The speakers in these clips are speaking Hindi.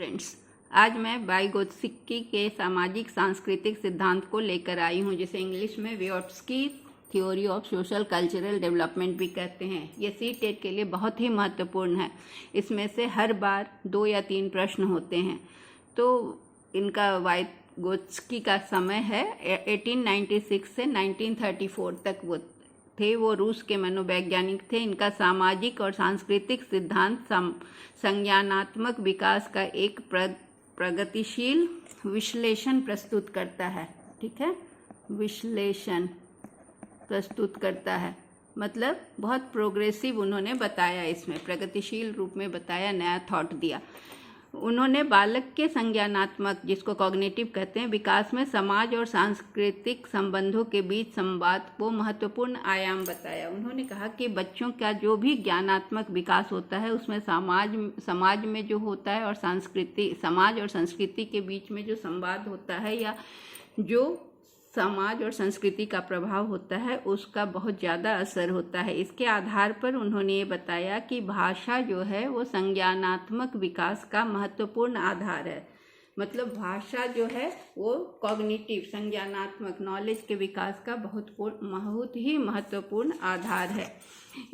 फ्रेंड्स, आज मैं वाइगोत्स्की के सामाजिक सांस्कृतिक सिद्धांत को लेकर आई हूँ, जिसे इंग्लिश में Vygotsky theory of social cultural development भी कहते हैं। ये सी-टेट के लिए बहुत ही महत्वपूर्ण है। इसमें से हर बार 2 या 3 प्रश्न होते हैं। तो इनका वाइगोत्स्की का समय है 1896 से 1934 तक वो रूस के मनोवैज्ञानिक थे। इनका सामाजिक और सांस्कृतिक सिद्धांत संज्ञानात्मक विकास का एक प्रगतिशील विश्लेषण प्रस्तुत करता है। ठीक है, विश्लेषण प्रस्तुत करता है मतलब बहुत प्रोग्रेसिव उन्होंने बताया, इसमें प्रगतिशील रूप में बताया, नया थॉट दिया। उन्होंने बालक के संज्ञानात्मक, जिसको कॉग्निटिव कहते हैं, विकास में समाज और सांस्कृतिक संबंधों के बीच संवाद को महत्वपूर्ण आयाम बताया। उन्होंने कहा कि बच्चों का जो भी ज्ञानात्मक विकास होता है उसमें समाज में जो होता है और समाज और संस्कृति के बीच में जो संवाद होता है या जो समाज और संस्कृति का प्रभाव होता है उसका बहुत ज़्यादा असर होता है। इसके आधार पर उन्होंने ये बताया कि भाषा जो है वो संज्ञानात्मक विकास का महत्वपूर्ण आधार है। मतलब भाषा जो है वो कॉग्निटिव, संज्ञानात्मक, नॉलेज के विकास का बहुत ही महत्वपूर्ण आधार है।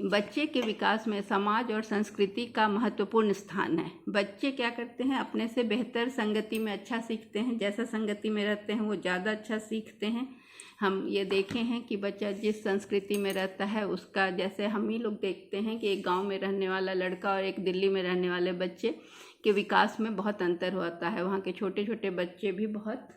बच्चे के विकास में समाज और संस्कृति का महत्वपूर्ण स्थान है। बच्चे क्या करते हैं, अपने से बेहतर संगति में अच्छा सीखते हैं। जैसा संगति में रहते हैं वो ज़्यादा अच्छा सीखते हैं। हम ये देखे हैं कि बच्चा जिस संस्कृति में रहता है उसका, जैसे हम ही लोग देखते हैं कि एक गांव में रहने वाला लड़का और एक दिल्ली में रहने वाले बच्चे के विकास में बहुत अंतर होता है। वहाँ के छोटे छोटे बच्चे भी बहुत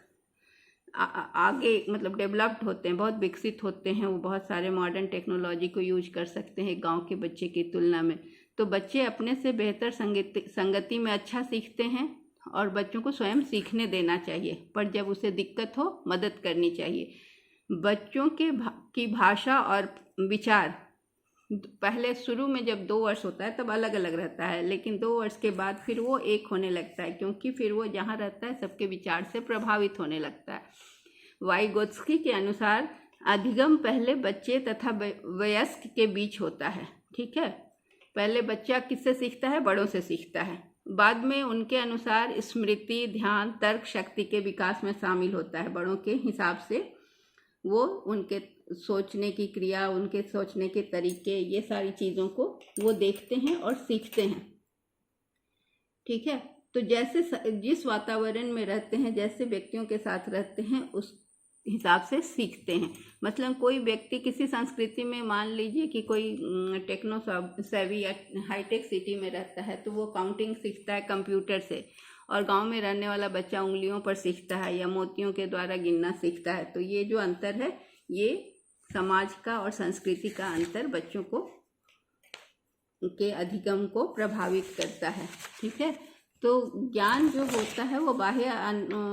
आगे मतलब डेवलप्ड होते हैं, बहुत विकसित होते हैं। वो बहुत सारे मॉडर्न टेक्नोलॉजी को यूज कर सकते हैं गांव के बच्चे की तुलना में। तो बच्चे अपने से बेहतर संगति में अच्छा सीखते हैं और बच्चों को स्वयं सीखने देना चाहिए, पर जब उसे दिक्कत हो मदद करनी चाहिए। बच्चों की भाषा और विचार पहले शुरू में जब 2 वर्ष होता है तब अलग अलग रहता है, लेकिन 2 वर्ष के बाद फिर वो एक होने लगता है, क्योंकि फिर वो जहाँ रहता है सबके विचार से प्रभावित होने लगता है। वाइगोत्स्की के अनुसार अधिगम पहले बच्चे तथा वयस्क के बीच होता है। ठीक है, पहले बच्चा किससे सीखता है, बड़ों से सीखता है। बाद में उनके अनुसार स्मृति, ध्यान, तर्क शक्ति के विकास में शामिल होता है। बड़ों के हिसाब से वो उनके सोचने की क्रिया, उनके सोचने के तरीके, ये सारी चीज़ों को वो देखते हैं और सीखते हैं। ठीक है, तो जैसे जिस वातावरण में रहते हैं, जैसे व्यक्तियों के साथ रहते हैं, उस हिसाब से सीखते हैं। मतलब कोई व्यक्ति किसी संस्कृति में, मान लीजिए कि कोई टेक्नो सेवी या हाईटेक सिटी में रहता है तो वो काउंटिंग सीखता है कंप्यूटर से, और गांव में रहने वाला बच्चा उंगलियों पर सीखता है या मोतियों के द्वारा गिनना सीखता है। तो ये जो अंतर है, ये समाज का और संस्कृति का अंतर बच्चों को के अधिगम को प्रभावित करता है। ठीक है, तो ज्ञान जो होता है वो बाह्य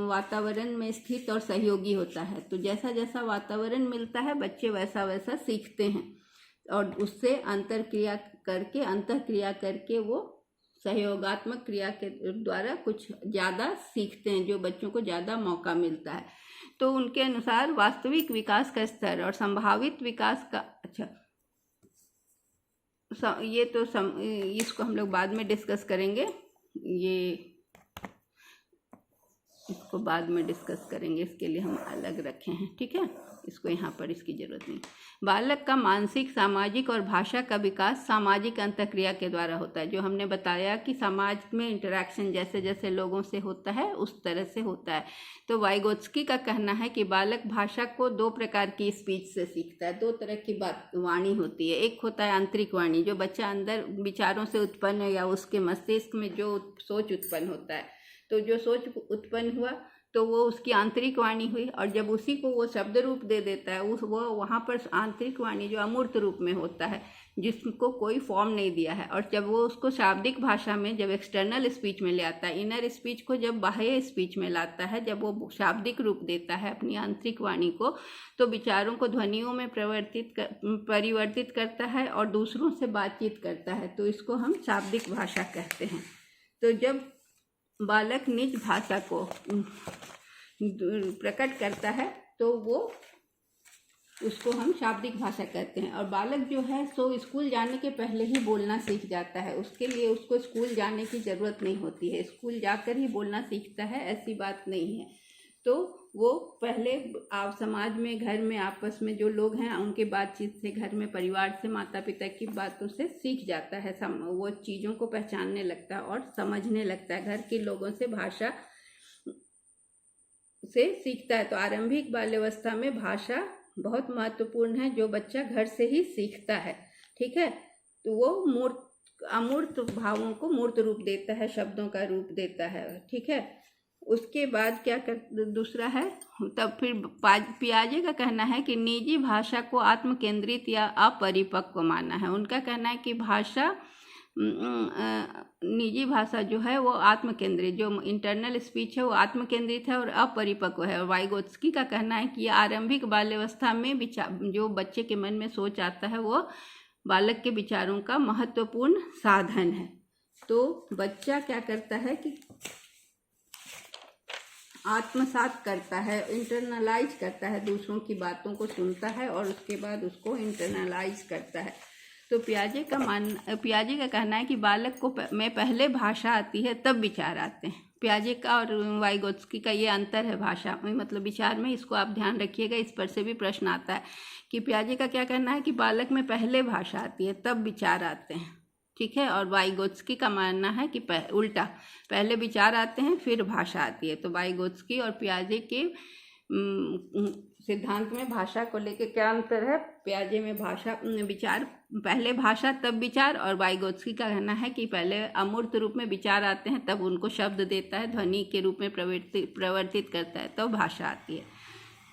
वातावरण में स्थित और सहयोगी होता है। तो जैसा जैसा वातावरण मिलता है बच्चे वैसा वैसा सीखते हैं, और उससे अंतःक्रिया करके वो सहयोगात्मक क्रिया के द्वारा कुछ ज़्यादा सीखते हैं, जो बच्चों को ज़्यादा मौका मिलता है। तो उनके अनुसार वास्तविक विकास का स्तर और संभावित विकास का इसको हम लोग बाद में डिस्कस करेंगे। इसको बाद में डिस्कस करेंगे, इसके लिए हम अलग रखे हैं। ठीक है, इसको यहाँ पर इसकी ज़रूरत नहीं। बालक का मानसिक, सामाजिक और भाषा का विकास सामाजिक अंतःक्रिया के द्वारा होता है। जो हमने बताया कि समाज में इंटरेक्शन जैसे जैसे लोगों से होता है उस तरह से होता है। तो वाइगोत्स्की का कहना है कि बालक भाषा को 2 प्रकार की स्पीच से सीखता है। 2 तरह की वाणी होती है। एक होता है आंतरिक वाणी, जो बच्चा अंदर विचारों से उत्पन्न है या उसके मस्तिष्क में जो सोच उत्पन्न होता है। तो जो सोच उत्पन्न हुआ तो वो उसकी आंतरिक वाणी हुई, और जब उसी को वो शब्द रूप दे देता है, वो वहाँ पर आंतरिक वाणी जो अमूर्त रूप में होता है, जिसको कोई फॉर्म नहीं दिया है, और जब वो उसको शाब्दिक भाषा में, जब एक्सटर्नल स्पीच में ले आता है, इनर स्पीच को जब बाह्य स्पीच में लाता है, जब वो शाब्दिक रूप देता है अपनी आंतरिक वाणी को, तो विचारों को ध्वनियों में परिवर्तित करता है और दूसरों से बातचीत करता है। तो इसको हम शाब्दिक भाषा कहते हैं। तो जब बालक निज भाषा को प्रकट करता है तो वो उसको हम शाब्दिक भाषा कहते हैं। और बालक जो है सो स्कूल जाने के पहले ही बोलना सीख जाता है, उसके लिए उसको स्कूल जाने की ज़रूरत नहीं होती है, स्कूल जाकर ही बोलना सीखता है, ऐसी बात नहीं है। तो वो पहले आप समाज में, घर में, आपस में जो लोग हैं उनके बातचीत से, घर में परिवार से, माता पिता की बातों से सीख जाता है, वो चीज़ों को पहचानने लगता है और समझने लगता है, घर के लोगों से, भाषा से सीखता है। तो आरंभिक बाल्यावस्था में भाषा बहुत महत्वपूर्ण है, जो बच्चा घर से ही सीखता है। ठीक है, तो वो अमूर्त भावों को मूर्त रूप देता है, शब्दों का रूप देता है। ठीक है, उसके बाद क्या कर दूसरा है, तब फिर पियाजे का कहना है कि निजी भाषा को आत्मकेंद्रित या अपरिपक्व मानना है। उनका कहना है कि भाषा निजी भाषा जो है वो आत्मकेंद्रित, जो इंटरनल स्पीच है वो आत्मकेंद्रित है और अपरिपक्व है। और वाइगोत्स्की का कहना है कि आरंभिक बाल्यावस्था में जो बच्चे के मन में सोच आता है वो बालक के विचारों का महत्वपूर्ण साधन है। तो बच्चा क्या करता है कि आत्मसात करता है, इंटरनलाइज करता है, दूसरों की बातों को सुनता है और उसके बाद उसको इंटरनलाइज करता है। तो पियाजे का कहना है कि बालक को में पहले भाषा आती है तब विचार आते हैं। पियाजे का और वाइगोत्स्की का ये अंतर है भाषा में, मतलब विचार में। इसको आप ध्यान रखिएगा, इस पर से भी प्रश्न आता है कि पियाजे का क्या कहना है कि बालक में पहले भाषा आती है तब विचार आते हैं। ठीक है, और वाइगोत्स्की का मानना है कि उल्टा, पहले विचार आते हैं फिर भाषा आती है। तो वाइगोत्स्की और पियाजे के सिद्धांत में भाषा को लेकर क्या अंतर है? पियाजे में विचार पहले भाषा तब विचार, और वाइगोत्स्की का कहना है कि पहले अमूर्त रूप में विचार आते हैं तब उनको शब्द देता है, ध्वनि के रूप में प्रवर्तित करता है, तब भाषा आती है।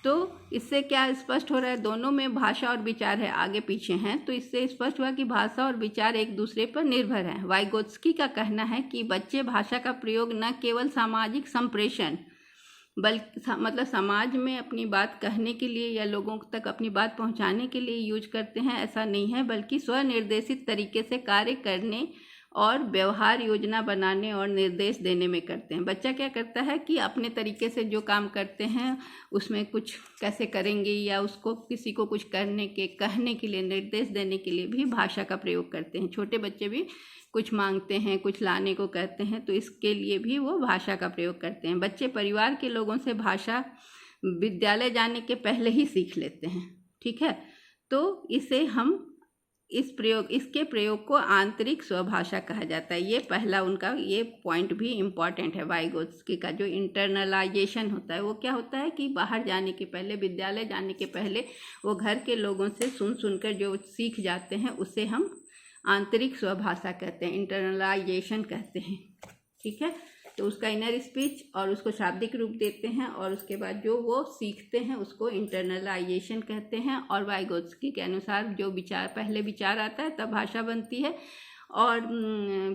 तो इससे क्या स्पष्ट हो रहा है? दोनों में भाषा और विचार है, आगे पीछे हैं। तो इससे स्पष्ट हुआ कि भाषा और विचार एक दूसरे पर निर्भर हैं। वाइगोत्स्की का कहना है कि बच्चे भाषा का प्रयोग न केवल सामाजिक संप्रेषण, बल्कि मतलब समाज में अपनी बात कहने के लिए या लोगों तक अपनी बात पहुंचाने के लिए यूज करते हैं, ऐसा नहीं है, बल्कि स्वनिर्देशित तरीके से कार्य करने और व्यवहार योजना बनाने और निर्देश देने में करते हैं। बच्चा क्या करता है कि अपने तरीके से जो काम करते हैं उसमें कुछ कैसे करेंगे, या उसको किसी को कुछ कहने के लिए, निर्देश देने के लिए भी भाषा का प्रयोग करते हैं। छोटे बच्चे भी कुछ मांगते हैं, कुछ लाने को कहते हैं, तो इसके लिए भी वो भाषा का प्रयोग करते हैं। बच्चे परिवार के लोगों से भाषा विद्यालय जाने के पहले ही सीख लेते हैं। ठीक है, तो इसे हम इसके प्रयोग को आंतरिक स्वभाषा कहा जाता है। ये पहला उनका ये पॉइंट भी इम्पॉर्टेंट है वाइगोत्स्की का। जो इंटरनलाइजेशन होता है वो क्या होता है कि बाहर जाने के पहले, विद्यालय जाने के पहले वो घर के लोगों से सुनकर जो सीख जाते हैं उसे हम आंतरिक स्वभाषा कहते हैं, इंटरनलाइजेशन कहते हैं। ठीक है, तो उसका इनर स्पीच और उसको शाब्दिक रूप देते हैं, और उसके बाद जो वो सीखते हैं उसको इंटरनलाइजेशन कहते हैं। और वाइगोत्स्की के अनुसार जो पहले विचार आता है तब भाषा बनती है, और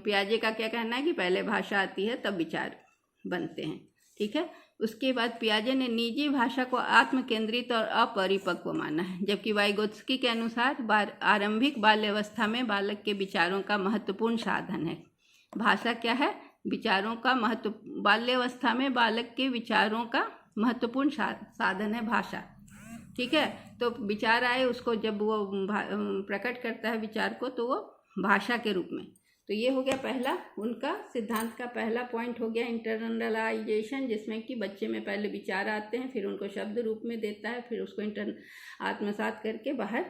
पियाजे का क्या कहना है कि पहले भाषा आती है तब विचार बनते हैं। ठीक है, उसके बाद पियाजे ने निजी भाषा को आत्मकेंद्रित और अपरिपक्व माना है, जबकि वाइगोत्स्की के अनुसार आरंभिक बाल्यावस्था में बालक के विचारों का महत्वपूर्ण साधन है। भाषा क्या है? विचारों का महत्व। बाल्यावस्था में बालक के विचारों का महत्वपूर्ण साधन है भाषा। ठीक है, तो विचार आए, उसको जब वो प्रकट करता है विचार को, तो वो भाषा के रूप में। तो ये हो गया पहला, उनका सिद्धांत का पहला पॉइंट हो गया इंटरनलाइजेशन, जिसमें कि बच्चे में पहले विचार आते हैं, फिर उनको शब्द रूप में देता है, फिर उसको आत्मसात करके बाहर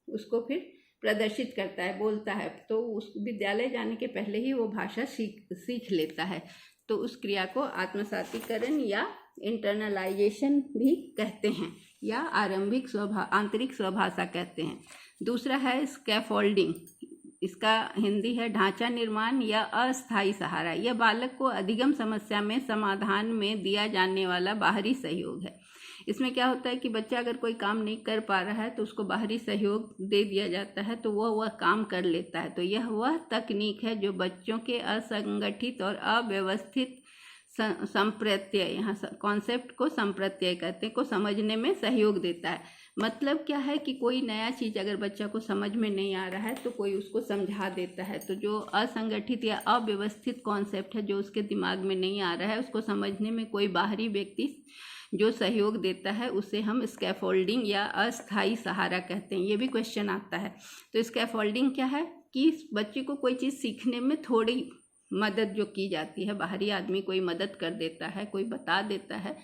उसको फिर प्रदर्शित करता है, बोलता है। तो उस विद्यालय जाने के पहले ही वो भाषा सीख लेता है। तो उस क्रिया को आत्मसातीकरण या इंटरनलाइजेशन भी कहते हैं, या आंतरिक स्वभाषा कहते हैं। दूसरा है स्कैफोल्डिंग, इसका हिंदी है ढांचा निर्माण या अस्थायी सहारा। यह बालक को अधिगम समस्या में समाधान में दिया जाने वाला बाहरी सहयोग है। इसमें क्या होता है कि बच्चा अगर कोई काम नहीं कर पा रहा है तो उसको बाहरी सहयोग दे दिया जाता है, तो वह काम कर लेता है। तो यह वह तकनीक है जो बच्चों के असंगठित और अव्यवस्थित संप्रत्यय, यहाँ कॉन्सेप्ट को संप्रत्यय कहते हैं, को समझने में सहयोग देता है। मतलब क्या है कि कोई नया चीज़ अगर बच्चा को समझ में नहीं आ रहा है तो कोई उसको समझा देता है। तो जो असंगठित या अव्यवस्थित कॉन्सेप्ट है, जो उसके दिमाग में नहीं आ रहा है, उसको समझने में कोई बाहरी व्यक्ति जो सहयोग देता है, उसे हम स्कैफोल्डिंग या अस्थायी सहारा कहते हैं। ये भी क्वेश्चन आता है। तो स्कैफोल्डिंग क्या है कि बच्चे को कोई चीज़ सीखने में थोड़ी मदद जो की जाती है, बाहरी आदमी कोई मदद कर देता है, कोई बता देता है,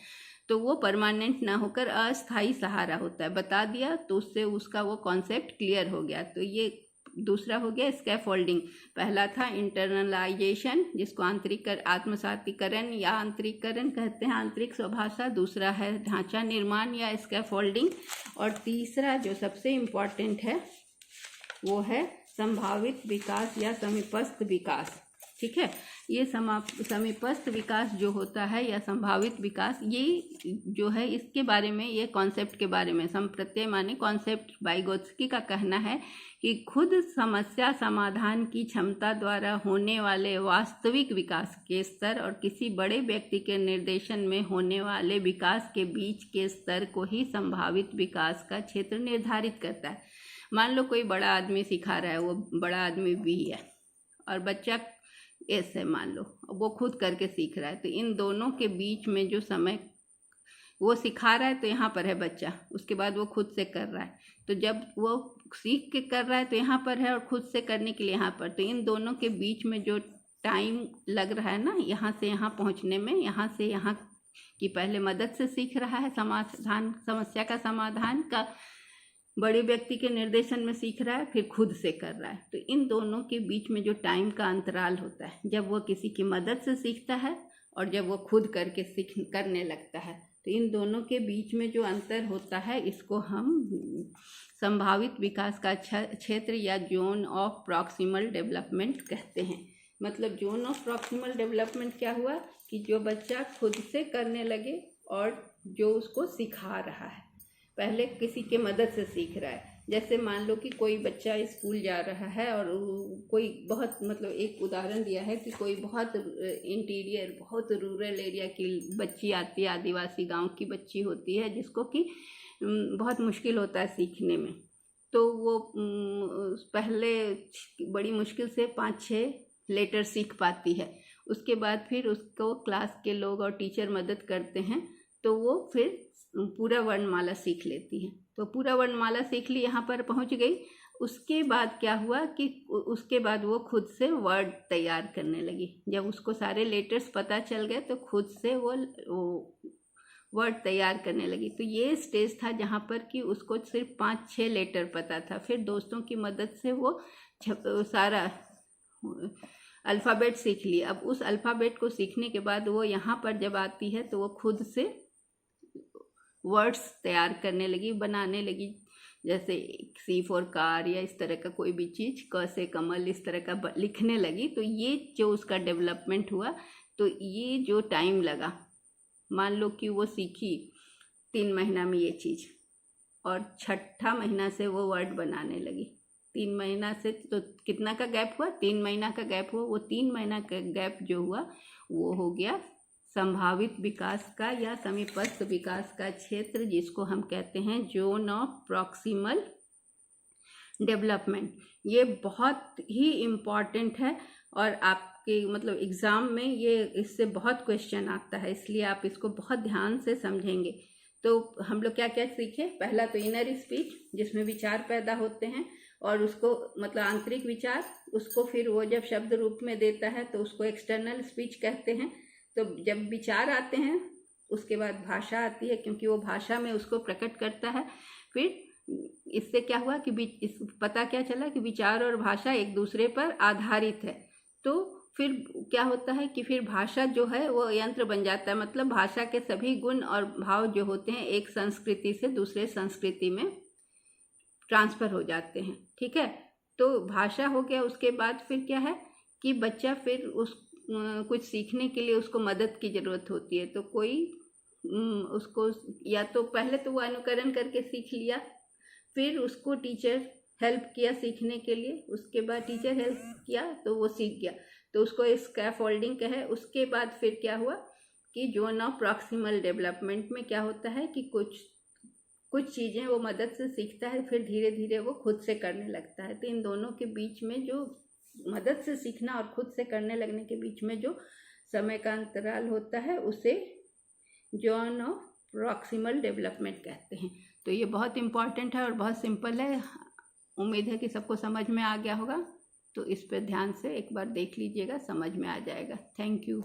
तो वो परमानेंट ना होकर अस्थायी सहारा होता है। बता दिया तो उससे उसका वो कॉन्सेप्ट क्लियर हो गया। तो ये दूसरा हो गया स्कैफोल्डिंग। पहला था इंटरनलाइजेशन, जिसको आंतरिक आत्मसातीकरण या आंतरिकरण कहते हैं, आंतरिक स्वभाषा। दूसरा है ढांचा निर्माण या स्कैफोल्डिंग। और तीसरा जो सबसे इम्पॉर्टेंट है वो है संभावित विकास या समीपस्थ विकास। ठीक है, ये समीपस्थ विकास जो होता है या संभावित विकास, ये जो है इसके बारे में, ये कॉन्सेप्ट के बारे में, संप्रत्यय माने कॉन्सेप्ट, वाइगोत्स्की का कहना है कि खुद समस्या समाधान की क्षमता द्वारा होने वाले वास्तविक विकास के स्तर और किसी बड़े व्यक्ति के निर्देशन में होने वाले विकास के बीच के स्तर को ही संभावित विकास का क्षेत्र निर्धारित करता है। मान लो कोई बड़ा आदमी सिखा रहा है, वो बड़ा आदमी भी है और बच्चा ऐसे मान लो वो खुद करके सीख रहा है, तो इन दोनों के बीच में जो समय वो सिखा रहा है तो यहाँ पर है बच्चा, उसके बाद वो खुद से कर रहा है, तो जब वो सीख के कर रहा है तो यहाँ पर है और खुद से करने के लिए यहाँ पर, तो इन दोनों के बीच में जो टाइम लग रहा है ना, यहाँ से यहाँ पहुँचने में, यहाँ से यहाँ की पहले मदद से सीख रहा है समाधान, समस्या का समाधान का बड़े व्यक्ति के निर्देशन में सीख रहा है, फिर खुद से कर रहा है। तो इन दोनों के बीच में जो टाइम का अंतराल होता है, जब वो किसी की मदद से सीखता है और जब वो खुद करके करने लगता है, तो इन दोनों के बीच में जो अंतर होता है, इसको हम संभावित विकास का क्षेत्र या जोन ऑफ प्रॉक्सिमल डेवलपमेंट कहते हैं। मतलब जोन ऑफ प्रॉक्सिमल डेवलपमेंट क्या हुआ कि जो बच्चा खुद से करने लगे और जो उसको सिखा रहा है, पहले किसी के मदद से सीख रहा है। जैसे मान लो कि कोई बच्चा स्कूल जा रहा है और कोई बहुत, मतलब एक उदाहरण दिया है कि कोई बहुत इंटीरियर, बहुत रूरल एरिया की बच्ची आती है, आदिवासी गांव की बच्ची होती है, जिसको कि बहुत मुश्किल होता है सीखने में। तो वो पहले बड़ी मुश्किल से 5-6 लेटर सीख पाती है, उसके बाद फिर उसको क्लास के लोग और टीचर मदद करते हैं, तो वो फिर पूरा वर्णमाला सीख लेती है। तो पूरा वर्णमाला सीख ली, यहाँ पर पहुँच गई। उसके बाद क्या हुआ कि उसके बाद वो खुद से वर्ड तैयार करने लगी। जब उसको सारे लेटर्स पता चल गए तो खुद से वो वर्ड तैयार करने लगी। तो ये स्टेज था जहाँ पर कि उसको सिर्फ 5-6 लेटर पता था। फिर दोस्तों की मदद से वो सारा अल्फ़ाबेट सीख लिया। अब उस अल्फ़ाबेट को सीखने के बाद वो यहाँ पर जब आती है तो वो खुद से वर्ड्स तैयार करने लगी, बनाने लगी, जैसे C फॉर कार या इस तरह का कोई भी चीज़, क से कमल, इस तरह का लिखने लगी। तो ये जो उसका डेवलपमेंट हुआ, तो ये जो टाइम लगा, मान लो कि वो सीखी 3 महीना में ये चीज़, और 6ठा महीना से वो वर्ड बनाने लगी। 3 महीना से तो कितना का गैप हुआ, 3 महीना का गैप हुआ। वो 3 महीना का गैप जो हुआ वो हो गया संभावित विकास का या समीपस्थ विकास का क्षेत्र, जिसको हम कहते हैं जोन ऑफ प्रॉक्सिमल डेवलपमेंट। ये बहुत ही इम्पॉर्टेंट है और आपके मतलब एग्ज़ाम में ये इससे बहुत क्वेश्चन आता है, इसलिए आप इसको बहुत ध्यान से समझेंगे। तो हम लोग क्या क्या सीखे, पहला तो इनर स्पीच, जिसमें विचार पैदा होते हैं, और उसको मतलब आंतरिक विचार, उसको फिर वो जब शब्द रूप में देता है तो उसको एक्सटर्नल स्पीच कहते हैं। तो जब विचार आते हैं उसके बाद भाषा आती है, क्योंकि वो भाषा में उसको प्रकट करता है। फिर इससे क्या हुआ कि इस पता क्या चला कि विचार और भाषा एक दूसरे पर आधारित है। तो फिर क्या होता है कि फिर भाषा जो है वो यंत्र बन जाता है, मतलब भाषा के सभी गुण और भाव जो होते हैं एक संस्कृति से दूसरे संस्कृति में ट्रांसफ़र हो जाते हैं। ठीक है, तो भाषा हो गया। उसके बाद फिर क्या है कि बच्चा फिर उस कुछ सीखने के लिए उसको मदद की ज़रूरत होती है। तो कोई उसको या तो पहले तो वो अनुकरण करके सीख लिया, फिर उसको टीचर हेल्प किया सीखने के लिए, उसके बाद टीचर हेल्प किया तो वो सीख गया, तो उसको स्कैफोल्डिंग कहे। उसके बाद फिर क्या हुआ कि जोन ऑफ प्रॉक्सिमल डेवलपमेंट में क्या होता है कि कुछ चीज़ें वो मदद से सीखता है, फिर धीरे धीरे वो खुद से करने लगता है। तो इन दोनों के बीच में जो मदद से सीखना और खुद से करने लगने के बीच में जो समय का अंतराल होता है उसे जोन ऑफ प्रॉक्सिमल डेवलपमेंट कहते हैं। तो ये बहुत इम्पॉर्टेंट है और बहुत सिंपल है। उम्मीद है कि सबको समझ में आ गया होगा। तो इस पर ध्यान से एक बार देख लीजिएगा, समझ में आ जाएगा। Thank you.